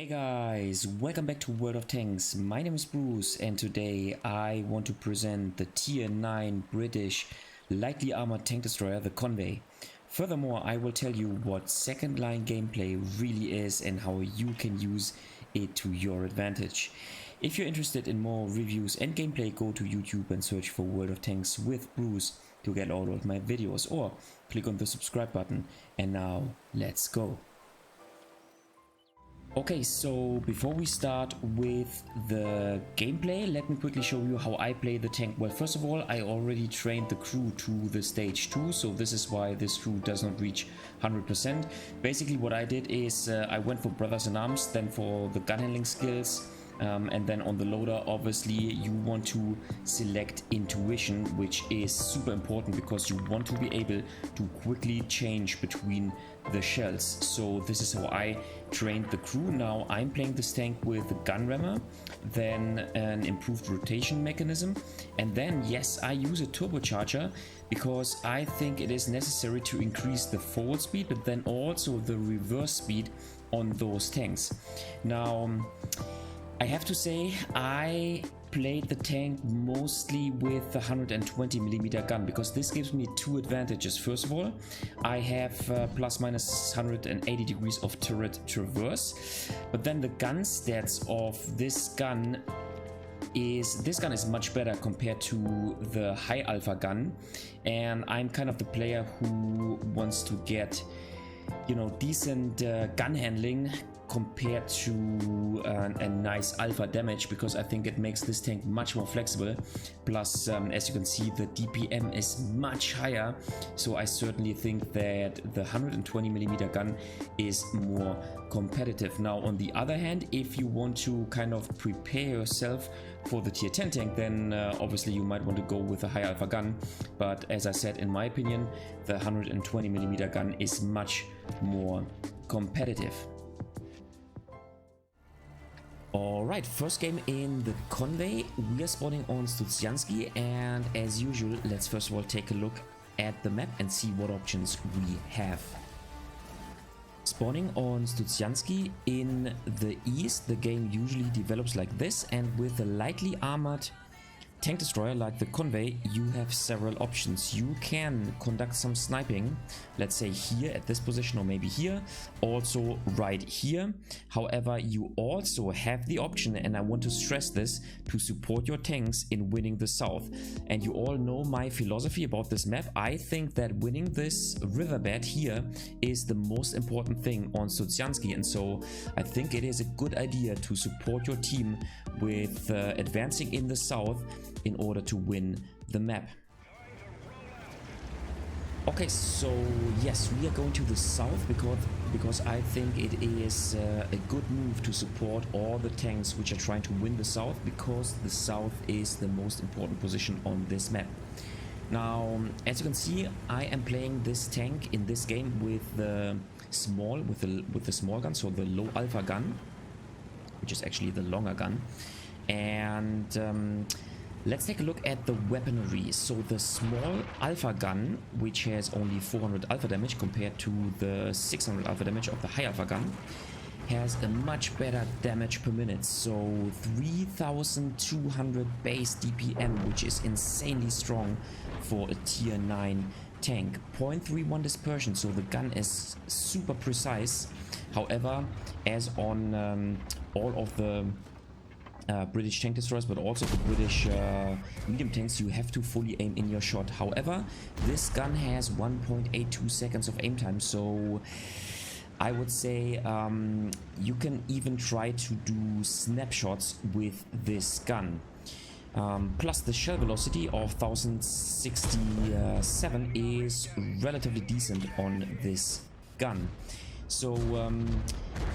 Hey guys, welcome back to World of Tanks. My name is Bruce and today I want to present the tier 9 British lightly armored tank destroyer, the Convey. Furthermore, I will tell you what second line gameplay really is and how you can use it to your advantage. If you're interested in more reviews and gameplay, go to YouTube and search for World of Tanks with Bruce to get all of my videos, or click on the subscribe button. And now let's go. Okay, so before we start with the gameplay, let me quickly show you how I play the tank. Well, first of all, I already trained the crew to the stage 2, so this is why this crew does not reach 100%. Basically what I did is I went for brothers in arms, then for the gun handling skills, and then on the loader, obviously, you want to select intuition, which is super important because you want to be able to quickly change between the shells. So this is how I trained the crew. Now I'm playing this tank with a gun rammer, then an improved rotation mechanism, and then yes, I use a turbocharger because I think it is necessary to increase the forward speed, but then also the reverse speed on those tanks. Now I have to say, I played the tank mostly with the 120mm gun because this gives me two advantages. First of all, I have plus minus 180 degrees of turret traverse, but then the gun stats of this gun is much better compared to the high alpha gun, and I'm kind of the player who wants to get, you know, decent gun handling compared to a nice alpha damage, because I think it makes this tank much more flexible. Plus, as you can see, the DPM is much higher, so I certainly think that the 120mm gun is more competitive. Now, on the other hand, if you want to kind of prepare yourself for the tier 10 tank, then obviously you might want to go with a high alpha gun, but as I said, in my opinion, the 120mm gun is much more competitive. Alright, first game in the Convey. We are spawning on Studzianki, and as usual, let's first of all take a look at the map and see what options we have. Spawning on Studzianki in the east, the game usually develops like this, and with a lightly armored tank destroyer like the Convey, you have several options. You can conduct some sniping, let's say here at this position, or maybe here, also right here. However, you also have the option, and I want to stress this, to support your tanks in winning the south. And you all know my philosophy about this map. I think that winning this riverbed here is the most important thing on Studzianki, and so I think it is a good idea to support your team with advancing in the south in order to win the map. Okay, so yes, we are going to the south because I think it is a good move to support all the tanks which are trying to win the south, because the south is the most important position on this map. Now, as you can see, I am playing this tank in this game with the small gun, so the low alpha gun, which is actually the longer gun. And let's take a look at the weaponry. So the small alpha gun, which has only 400 alpha damage compared to the 600 alpha damage of the high alpha gun, has a much better damage per minute. So 3200 base DPM, which is insanely strong for a tier 9 tank. 0.31 dispersion, so the gun is super precise. However, as on all of the British tank destroyers, but also the British medium tanks, you have to fully aim in your shot. However, this gun has 1.82 seconds of aim time, so I would say you can even try to do snapshots with this gun. Plus the shell velocity of 1067 is relatively decent on this gun. So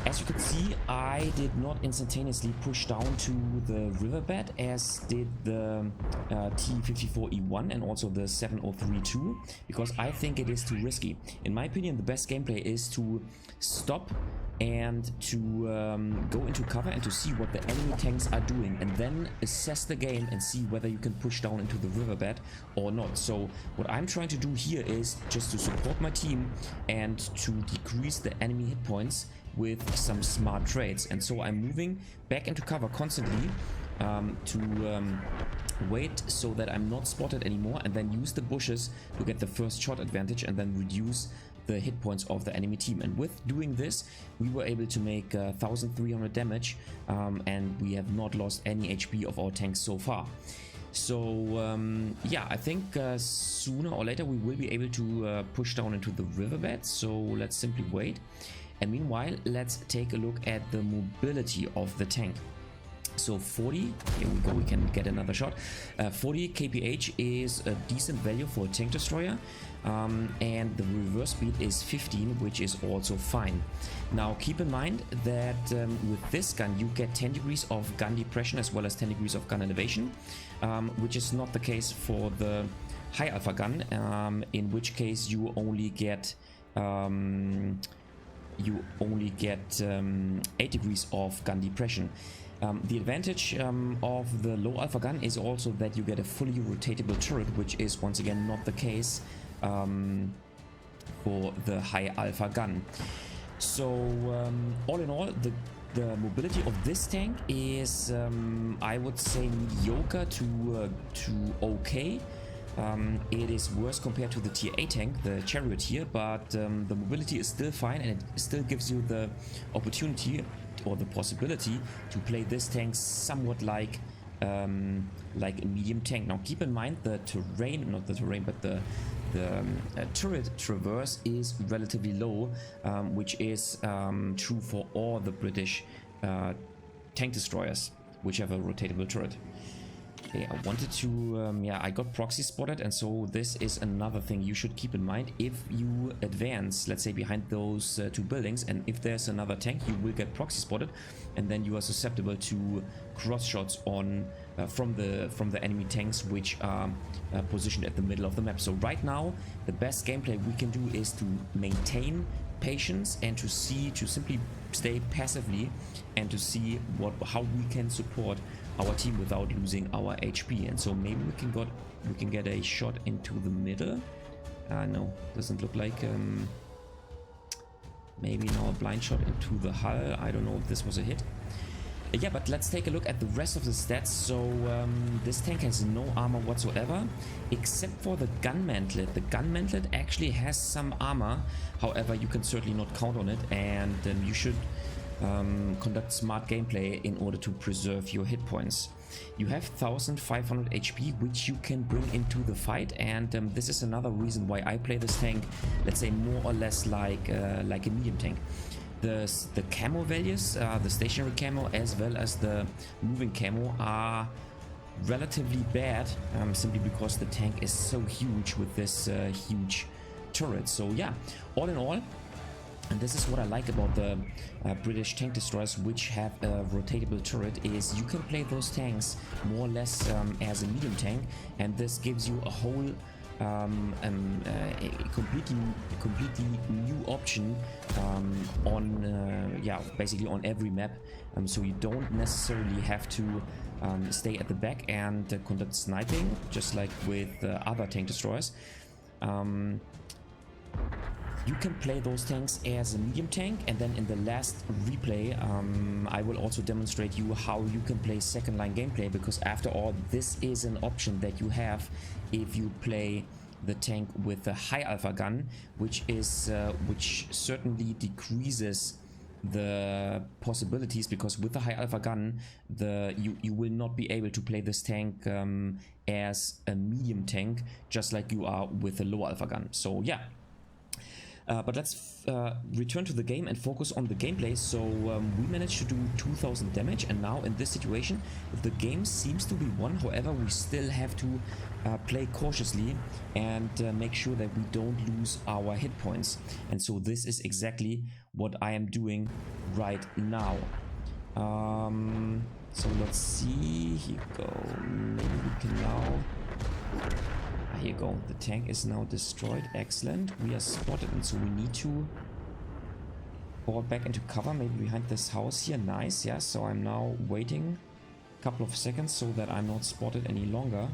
as you can see, I did not instantaneously push down to the riverbed as did the T54E1 and also the 7032, because I think it is too risky. In my opinion, the best gameplay is to stop and to go into cover and to see what the enemy tanks are doing, and then assess the game and see whether you can push down into the riverbed or not. So what I'm trying to do here is just to support my team and to decrease the enemy hit points with some smart trades. And so I'm moving back into cover constantly to wait so that I'm not spotted anymore, and then use the bushes to get the first shot advantage and then reduce the hit points of the enemy team. And with doing this, we were able to make 1300 damage, and we have not lost any HP of our tanks so far. So yeah, I think sooner or later we will be able to push down into the riverbed, so let's simply wait. And meanwhile, let's take a look at the mobility of the tank. So 40, here we go, we can get another shot. 40 kph is a decent value for a tank destroyer, and the reverse speed is 15, which is also fine. Now keep in mind that with this gun you get 10 degrees of gun depression as well as 10 degrees of gun elevation, which is not the case for the high alpha gun, in which case you only get 8 degrees of gun depression. The advantage of the low alpha gun is also that you get a fully rotatable turret, which is once again not the case for the high alpha gun. So all in all, the mobility of this tank is I would say mediocre to okay. It is worse compared to the tier 8 tank, the charioteer, but the mobility is still fine, and it still gives you the opportunity or the possibility to play this tank somewhat like a medium tank. Now keep in mind the terrain, not the terrain, but the turret traverse is relatively low, which is true for all the British tank destroyers, which have a rotatable turret. Okay, I wanted to, yeah, I got proxy spotted, and so this is another thing you should keep in mind. If you advance, let's say behind those two buildings, and if there's another tank, you will get proxy spotted, and then you are susceptible to cross shots on from the enemy tanks, which are positioned at the middle of the map. So right now, the best gameplay we can do is to maintain patience and to simply stay passively and to see how we can support our team without losing our HP. And so maybe we can get a shot into the middle. No, doesn't look like. Maybe now a blind shot into the hull. I don't know if this was a hit. Yeah, but let's take a look at the rest of the stats. So this tank has no armor whatsoever, except for the gun mantlet. The gun mantlet actually has some armor. However, you can certainly not count on it, and you should conduct smart gameplay in order to preserve your hit points. You have 1500 HP, which you can bring into the fight, and this is another reason why I play this tank, let's say more or less like a medium tank. The camo values, the stationary camo as well as the moving camo, are relatively bad, simply because the tank is so huge with this huge turret. So yeah, all in all, and this is what I like about the British tank destroyers, which have a rotatable turret, is you can play those tanks more or less as a medium tank, and this gives you a whole a completely new option on yeah, basically on every map. So you don't necessarily have to stay at the back and conduct sniping, just like with other tank destroyers. You can play those tanks as a medium tank, and then in the last replay I will also demonstrate you how you can play second line gameplay, because after all, this is an option that you have if you play the tank with a high alpha gun, which certainly decreases the possibilities, because with the high alpha gun you will not be able to play this tank as a medium tank, just like you are with a low alpha gun. So yeah. But let's return to the game and focus on the gameplay. So we managed to do 2000 damage, and now in this situation the game seems to be won. However, we still have to play cautiously and make sure that we don't lose our hit points. And so this is exactly what I am doing right now. So let's see, here we go. Maybe we can now... Here you go, the tank is now destroyed. Excellent, we are spotted, and so we need to fall back into cover, maybe behind this house here. Nice, yeah, so I'm now waiting a couple of seconds so that I'm not spotted any longer,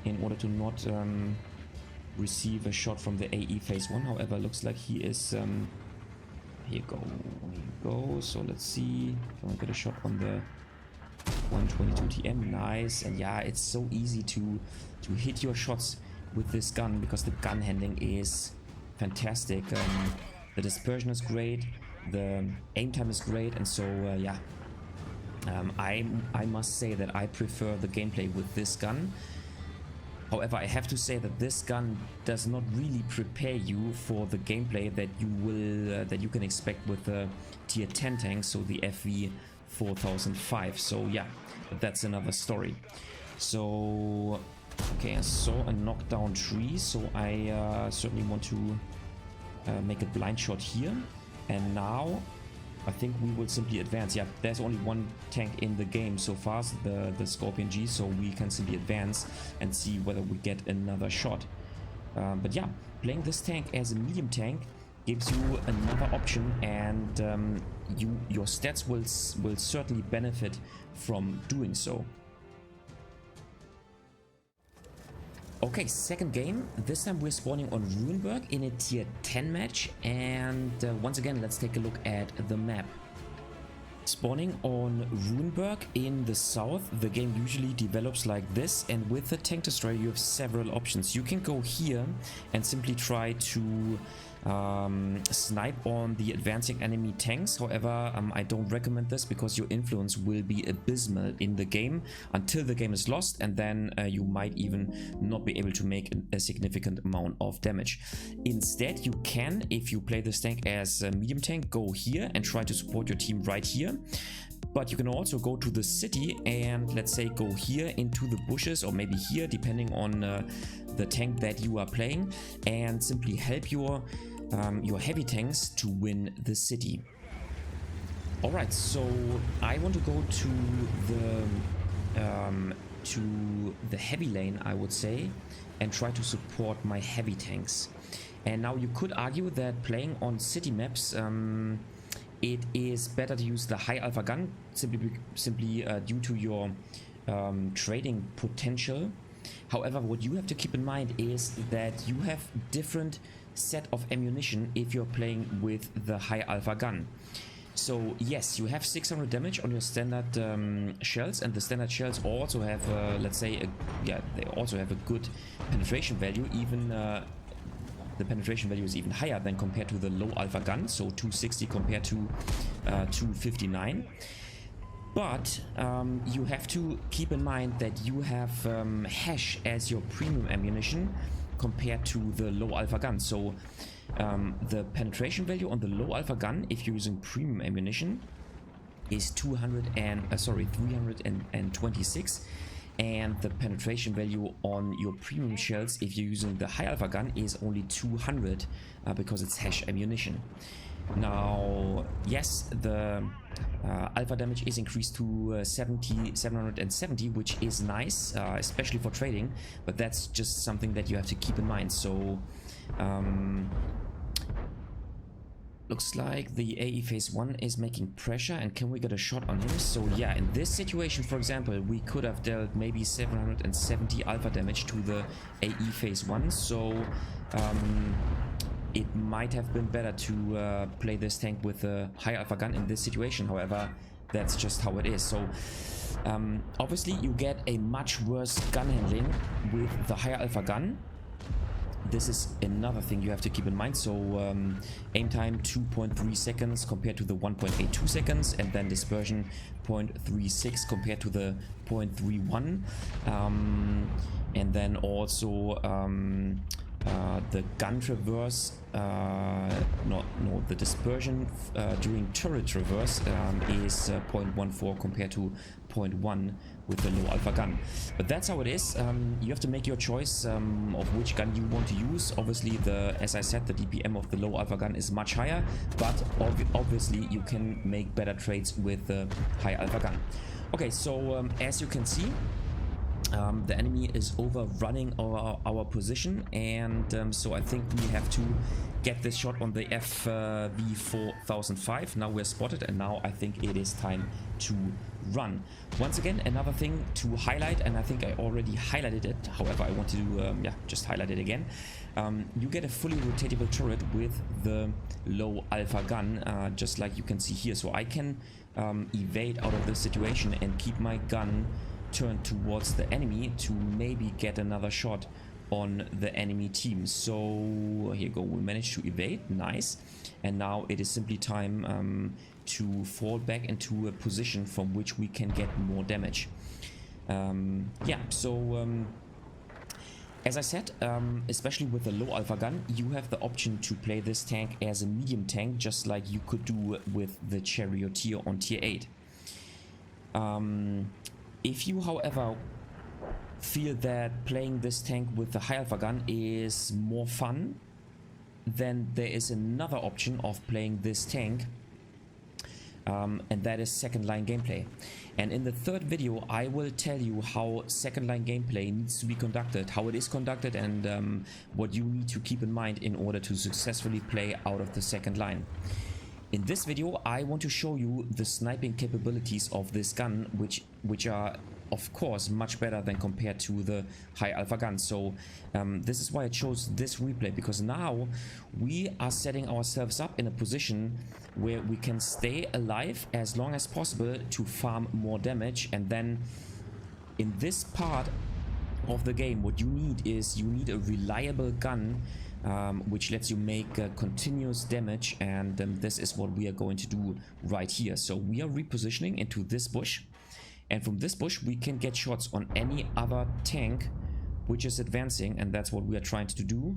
in order to not receive a shot from the AE phase 1. However, looks like he is here you go. So let's see if I can get a shot on the 122 TM. Nice. And yeah, it's so easy to hit your shots with this gun because the gun handling is fantastic. The dispersion is great, the aim time is great, and so yeah, I must say that I prefer the gameplay with this gun. However, I have to say that this gun does not really prepare you for the gameplay that you can expect with the tier 10 tank, so the FV 4005. So yeah, that's another story. So okay, I saw a knockdown tree, so I certainly want to make a blind shot here. And now I think we will simply advance. Yeah, there's only one tank in the game so far, the Scorpion G, so we can simply advance and see whether we get another shot. But yeah, playing this tank as a medium tank gives you another option, and your stats will certainly benefit from doing so. Okay, second game. This time we're spawning on Ruinedberg in a tier 10 match, and once again let's take a look at the map. Spawning on Ruinedberg in the south, the game usually develops like this, and with the tank destroyer you have several options. You can go here and simply try to snipe on the advancing enemy tanks. However, I don't recommend this because your influence will be abysmal in the game until the game is lost, and then you might even not be able to make a significant amount of damage. Instead, you can, if you play this tank as a medium tank, go here and try to support your team right here. But you can also go to the city and, let's say, go here into the bushes, or maybe here, depending on the tank that you are playing, and simply help your heavy tanks to win the city. Alright, so I want to go to the heavy lane, I would say, and try to support my heavy tanks. And now you could argue that playing on city maps, it is better to use the high alpha gun simply due to your trading potential. However, what you have to keep in mind is that you have different set of ammunition if you're playing with the high alpha gun. So yes, you have 600 damage on your standard shells, and the standard shells also have let's say they also have a good penetration value. Even the penetration value is even higher than compared to the low alpha gun, so 260 compared to 259. But you have to keep in mind that you have hash as your premium ammunition compared to the low alpha gun. So the penetration value on the low alpha gun, if you're using premium ammunition, is 326, and the penetration value on your premium shells, if you're using the high alpha gun, is only 200 because it's hash ammunition. Now, yes, the alpha damage is increased to 770, which is nice, especially for trading, but that's just something that you have to keep in mind. So looks like the AE phase 1 is making pressure, and can we get a shot on him? So yeah, in this situation, for example, we could have dealt maybe 770 alpha damage to the AE phase 1, so it might have been better to play this tank with a high alpha gun in this situation. However, that's just how it is. So obviously you get a much worse gun handling with the higher alpha gun. This is another thing you have to keep in mind. So aim time 2.3 seconds compared to the 1.82 seconds, and then dispersion 0.36 compared to the 0.31, and then also the gun traverse, the dispersion during turret traverse is 0.14 compared to 0.1 with the low alpha gun. But that's how it is. You have to make your choice of which gun you want to use. Obviously, as I said, the DPM of the low alpha gun is much higher, but obviously you can make better trades with the high alpha gun. Okay, so as you can see, The enemy is overrunning our position, and so I think we have to get this shot on the FV4005. Now we're spotted, and now I think it is time to run. Once again, another thing to highlight, and I think I already highlighted it, however I want to just highlight it again. You get a fully rotatable turret with the low alpha gun, just like you can see here. So I can evade out of this situation and keep my gun turned towards the enemy to maybe get another shot on the enemy team. So here you go, we managed to evade, nice. And now it is simply time to fall back into a position from which we can get more damage. As I said, especially with the low alpha gun, you have the option to play this tank as a medium tank, just like you could do with the Charioteer on tier 8. If you, however, feel that playing this tank with the high alpha gun is more fun, then there is another option of playing this tank, and that is second line gameplay. And in the third video I will tell you how second line gameplay needs to be conducted, how it is conducted, and what you need to keep in mind in order to successfully play out of the second line. In this video I want to show you the sniping capabilities of this gun, which are of course much better than compared to the high alpha gun. So this is why I chose this replay, because now we are setting ourselves up in a position where we can stay alive as long as possible to farm more damage. And then in this part of the game, what you need is a reliable gun, which lets you make continuous damage, and this is what we are going to do right here. So we are repositioning into this bush, and from this bush we can get shots on any other tank which is advancing, and that's what we are trying to do.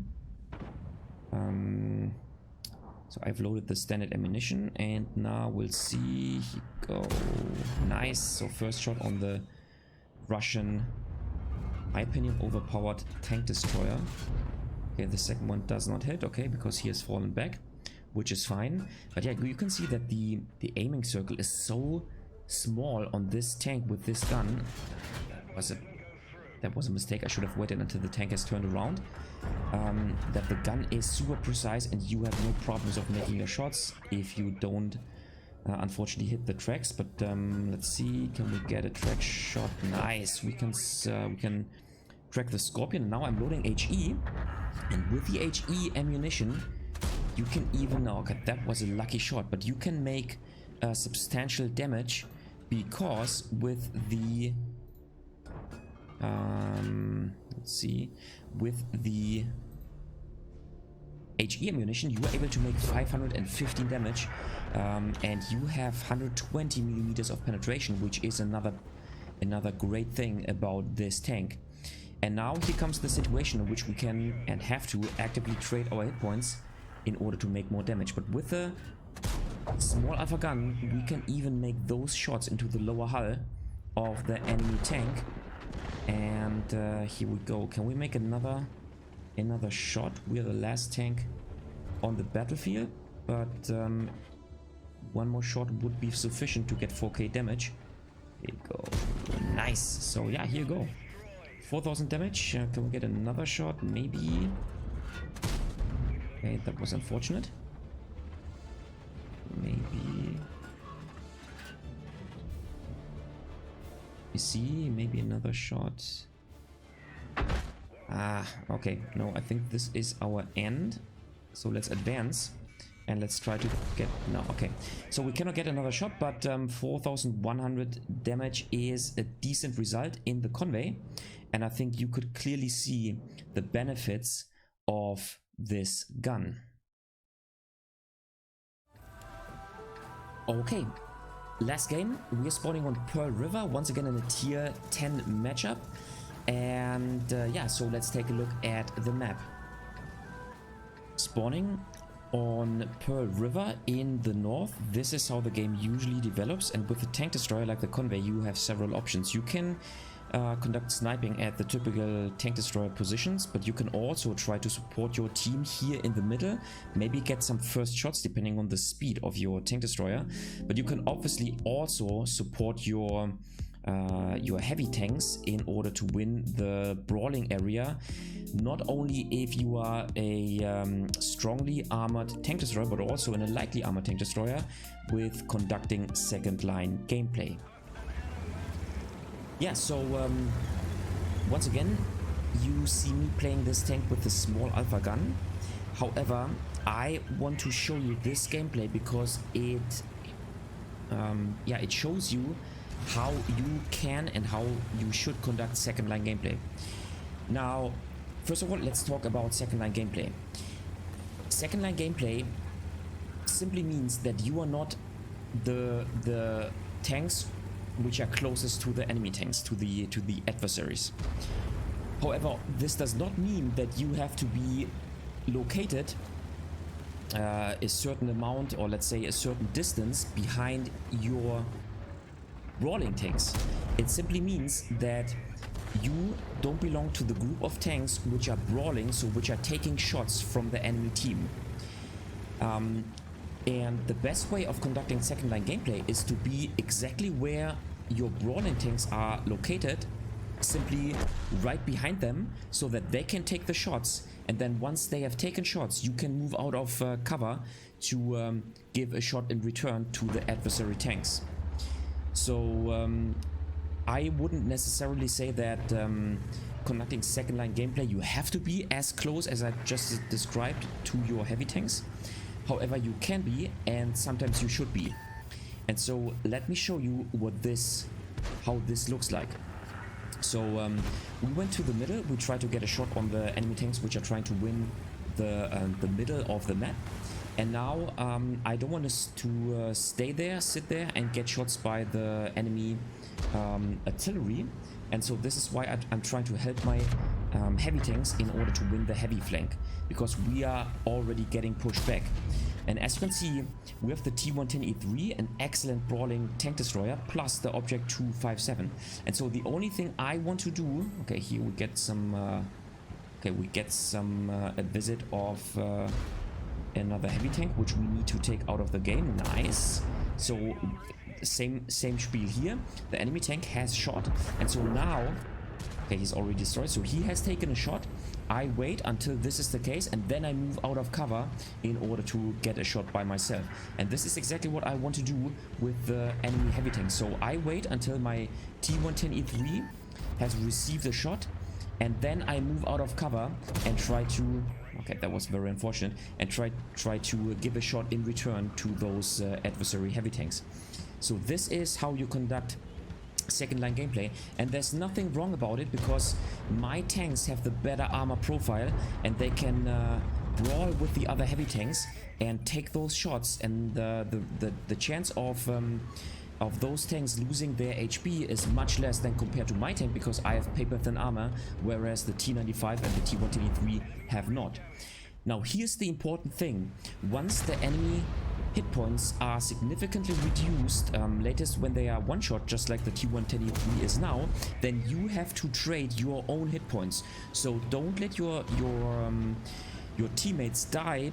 So I've loaded the standard ammunition, and now we'll see. Here we go. Nice. So first shot on the Russian, in my opinion, overpowered tank destroyer. Okay, the second one does not hit, okay, because he has fallen back, which is fine. But yeah, you can see that the aiming circle is so small on this tank with this gun. That was a mistake. I should have waited until the tank has turned around. That the gun is super precise, and you have no problems of making your shots if you don't unfortunately hit the tracks. But let's see, can we get a track shot? Nice. We can track the Scorpion. Now I'm loading HE, and with the HE ammunition you can even, okay, that was a lucky shot, but you can make substantial damage, because with the let's see, with the HE ammunition you are able to make 515 damage, and you have 120 millimeters of penetration, which is another great thing about this tank. And now here comes the situation in which we can and have to actively trade our hit points in order to make more damage. But with the small alpha gun we can even make those shots into the lower hull of the enemy tank. And here we go. Can we make another shot? We are the last tank on the battlefield, but one more shot would be sufficient to get 4k damage. Here you go. Nice. So yeah, here you go. 4000 damage. Can we get another shot? Maybe. Okay, that was unfortunate. Maybe. You see, maybe another shot. Ah, okay. No, I think this is our end. So let's advance and let's try to get... No, okay. So we cannot get another shot, but 4100 damage is a decent result in the Convey. And I think you could clearly see the benefits of this gun. Okay. Last game, we are spawning on Pearl River, once again in a tier 10 matchup. And yeah, so let's take a look at the map. Spawning on Pearl River in the north, this is how the game usually develops. And with a tank destroyer like the Convey, you have several options. You can conduct sniping at the typical tank destroyer positions, but you can also try to support your team here in the middle, maybe get some first shots depending on the speed of your tank destroyer. But you can obviously also support your your heavy tanks in order to win the brawling area, not only if you are a strongly armored tank destroyer, but also in a lightly armored tank destroyer with conducting second line gameplay. Yeah, so once again, you see me playing this tank with the small alpha gun. However, I want to show you this gameplay because it shows you how you can and how you should conduct second line gameplay. Now, first of all, let's talk about second line gameplay. Second line gameplay simply means that you are not the tanks which are closest to the enemy tanks, to the adversaries. However, this does not mean that you have to be located a certain amount, or let's say a certain distance behind your brawling tanks. It simply means that you don't belong to the group of tanks which are brawling, so which are taking shots from the enemy team. And the best way of conducting second line gameplay is to be exactly where your brawling tanks are located, simply right behind them, so that they can take the shots, and then once they have taken shots, you can move out of cover to give a shot in return to the adversary tanks. So I wouldn't necessarily say that conducting second line gameplay you have to be as close as I just described to your heavy tanks. However, you can be, and sometimes you should be. And so let me show you how this looks like. So we went to the middle. We tried to get a shot on the enemy tanks which are trying to win the middle of the map. And now I don't want us to sit there and get shots by the enemy artillery. And so this is why I'm trying to help my heavy tanks in order to win the heavy flank, because we are already getting pushed back. And as you can see, we have the T110E3, an excellent brawling tank destroyer, plus the Object 257. And so the only thing I want to do, okay, here we get some, a visit of another heavy tank, which we need to take out of the game. Nice. So same spiel here. The enemy tank has shot, and so now, okay, he's already destroyed, so he has taken a shot. I wait until this is the case, and then I move out of cover in order to get a shot by myself. And this is exactly what I want to do with the enemy heavy tank. So I wait until my T110E3 has received a shot, and then I move out of cover and try to, okay, that was very unfortunate, and try to give a shot in return to those adversary heavy tanks. So this is how you conduct second line gameplay, and there's nothing wrong about it, because my tanks have the better armor profile and they can brawl with the other heavy tanks and take those shots, and the chance of those tanks losing their HP is much less than compared to my tank, because I have paper thin armor, whereas the T95 and the T110E3 have not. Now here's the important thing: once the enemy hit points are significantly reduced, latest when they are one shot, just like the T110E3 is now, then you have to trade your own hit points. So don't let your teammates die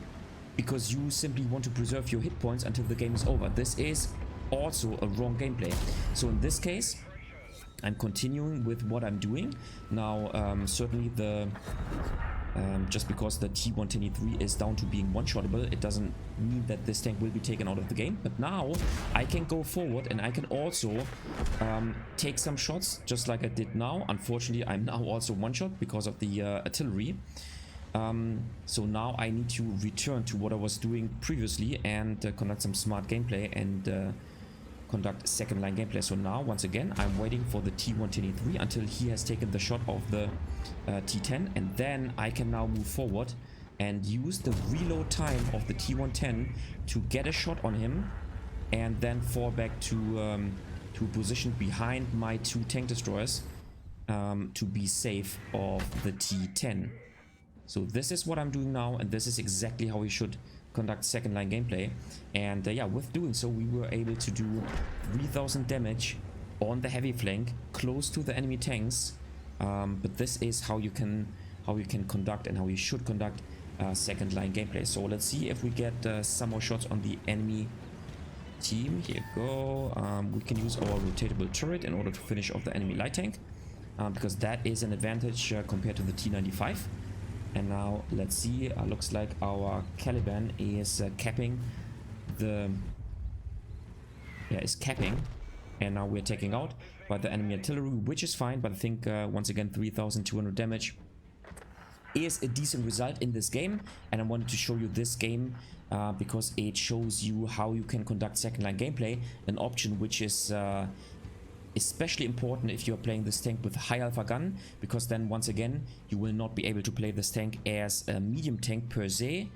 because you simply want to preserve your hit points until the game is over. This is also a wrong gameplay. So in this case, I'm continuing with what I'm doing now. Certainly the just because the T110E3 is down to being one-shottable, it doesn't mean that this tank will be taken out of the game. But now I can go forward and I can also take some shots, just like I did now. Unfortunately, I'm now also one-shot because of the artillery. So now I need to return to what I was doing previously and conduct some smart gameplay and conduct second line gameplay. So now, once again, I'm waiting for the T110E3 until he has taken the shot of the T10, and then I can now move forward and use the reload time of the T110 to get a shot on him, and then fall back to position behind my two tank destroyers to be safe of the T10. So this is what I'm doing now, and this is exactly how we should conduct second line gameplay. And yeah, with doing so, we were able to do 3000 damage on the heavy flank close to the enemy tanks. But this is how you can conduct and how you should conduct second line gameplay. So let's see if we get some more shots on the enemy team. Here you go. We can use our rotatable turret in order to finish off the enemy light tank, because that is an advantage compared to the T95. And now let's see. Looks like our Caliban is capping the and now we're taking out by the enemy artillery, which is fine, but I think once again 3200 damage is a decent result in this game. And I wanted to show you this game because it shows you how you can conduct second line gameplay, an option which is especially important if you're playing this tank with a high alpha gun, because then once again you will not be able to play this tank as a medium tank per se,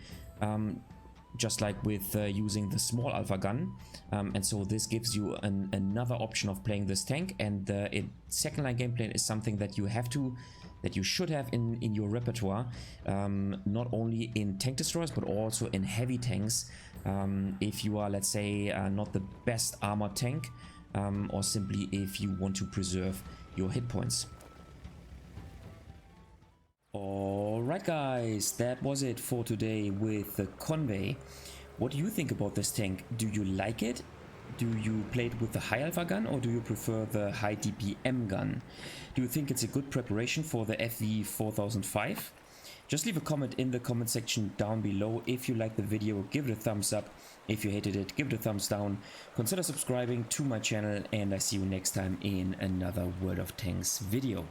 just like with using the small alpha gun. And so this gives you another option of playing this tank, and second line gameplay is something that you should have in your repertoire, not only in tank destroyers but also in heavy tanks, if you are, let's say, not the best armored tank, or simply if you want to preserve your hit points. Alright guys, that was it for today with the Convey. What do you think about this tank? Do you like it? Do you play it with the high alpha gun, or do you prefer the high DPM gun? Do you think it's a good preparation for the FV 4005? Just leave a comment in the comment section down below. If you liked the video, give it a thumbs up. If you hated it, give it a thumbs down. Consider subscribing to my channel, and I see you next time in another World of Tanks video.